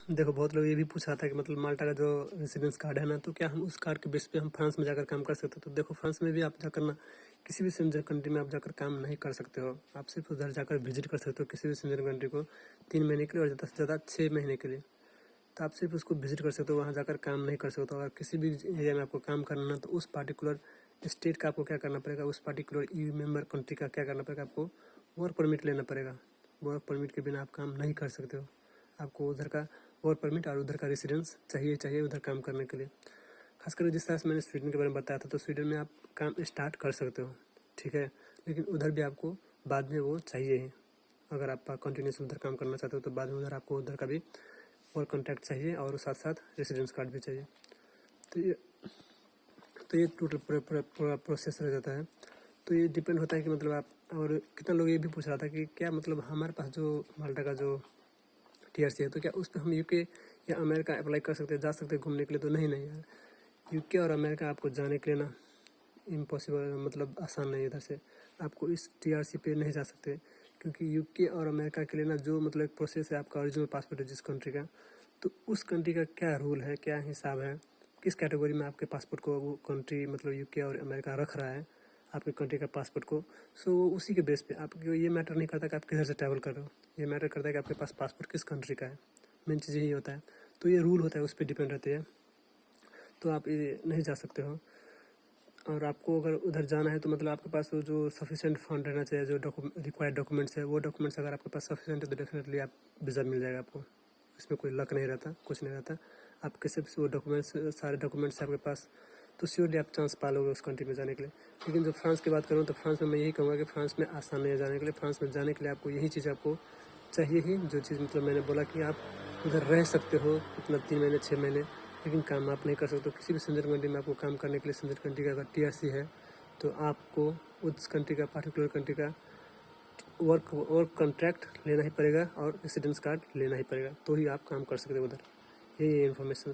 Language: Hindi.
देखो बहुत लोग ये भी पूछ रहा था कि मतलब माल्टा का जो रेसिडेंस कार्ड है ना, तो क्या हम उस कार्ड के बेस पे हम फ्रांस में जाकर काम कर सकते हो? तो देखो फ्रांस में भी आप जाकर ना किसी भी सेंजर कंट्री में आप जाकर काम नहीं कर सकते हो। आप सिर्फ उधर जाकर विजिट कर सकते हो किसी भी सेंजर कंट्री को 3 महीने के लिए, और ज़्यादा से ज़्यादा 6 महीने के लिए। तो आप सिर्फ उसको विजिट कर सकते हो, वहाँ जाकर काम नहीं कर सकते हो। अगर किसी भी एरिया में आपको काम करना है तो उस पार्टिकुलर स्टेट का आपको क्या करना पड़ेगा, उस पार्टिकुलर EU मेंबर कंट्री का क्या करना पड़ेगा, आपको वर्क परमिट लेना पड़ेगा। वर्क परमिट के बिना आप काम नहीं कर सकते हो। आपको उधर का वर्क परमिट और उधर का रेसिडेंस चाहिए उधर काम करने के लिए। खासकर जिस तरह से मैंने स्वीडन के बारे में बताया था, तो स्वीडन में आप काम स्टार्ट कर सकते हो, ठीक है, लेकिन उधर भी आपको बाद में वो चाहिए ही। अगर आप कंटिन्यूस उधर काम करना चाहते हो तो बाद में उधर आपको उधर का भी वर्क कॉन्ट्रैक्ट चाहिए और साथ साथ रेसिडेंस कार्ड भी चाहिए। तो ये टोटल पूरा प्रोसेस रह जाता है। तो ये डिपेंड होता है कि मतलब आप, और कितना लोग ये भी पूछ रहा था कि क्या मतलब हमारे पास जो माल्टा का जो TRC है तो क्या उस पर हम UK या अमेरिका अप्लाई कर सकते हैं, जा सकते हैं घूमने के लिए? तो नहीं यार, UK और अमेरिका आपको जाने के लिए ना इम्पॉसिबल, मतलब आसान नहीं है। इधर से आपको इस TRC पे नहीं जा सकते, क्योंकि UK और अमेरिका के लिए ना जो मतलब एक प्रोसेस है, आपका ओरिजिनल पासपोर्ट है जिस कंट्री का, तो उस कंट्री का क्या रूल है, क्या हिसाब है, किस कैटेगरी में आपके पासपोर्ट को वो कंट्री मतलब UK और अमेरिका रख रहा है आपके कंट्री का पासपोर्ट को। सो उसी के बेस पे आपको ये मैटर नहीं करता कि आप किधर से ट्रैवल कर रहे हो, ये मैटर करता है कि आपके पास पासपोर्ट किस कंट्री का है। मेन चीज़ यही होता है। तो ये रूल होता है, उस पर डिपेंड रहती है। तो आप ये नहीं जा सकते हो। और आपको अगर उधर जाना है तो मतलब आपके पास वो जो सफिशिएंट फंड रहना चाहिए, जो रिक्वायर्ड डॉक्यूमेंट्स है, वो डॉक्यूमेंट्स अगर आपके पास सफिशिएंट है तो डेफिनेटली आप वीज़ा मिल जाएगा आपको। इसमें कोई लक नहीं रहता, कुछ नहीं रहता। आपके सिर्फ वो डॉक्यूमेंट्स, सारे डॉक्यूमेंट्स आपके पास, तो श्योरली आप चांस पालोगे उस कंट्री में जाने के लिए। लेकिन जब फ्रांस की बात करूँ तो फ्रांस में मैं यही कहूँगा कि फ्रांस में आसान नहीं है जाने के लिए। फ्रांस में जाने के लिए आपको यही चीज़ आपको चाहिए ही, जो चीज़ मतलब मैंने बोला कि आप उधर रह सकते हो इतना 3 महीने 6 महीने, लेकिन काम आप नहीं कर सकते हो। किसी भी सेंजर कंट्री में आपको काम करने के लिए सेंजर कंट्री का अगर TRC है तो आपको उस कंट्री का, पार्टिकुलर कंट्री का वर्क कॉन्ट्रैक्ट लेना ही पड़ेगा और रेसिडेंस कार्ड लेना ही पड़ेगा, तो ही आप काम कर सकते हो उधर। यही इन्फॉर्मेशन।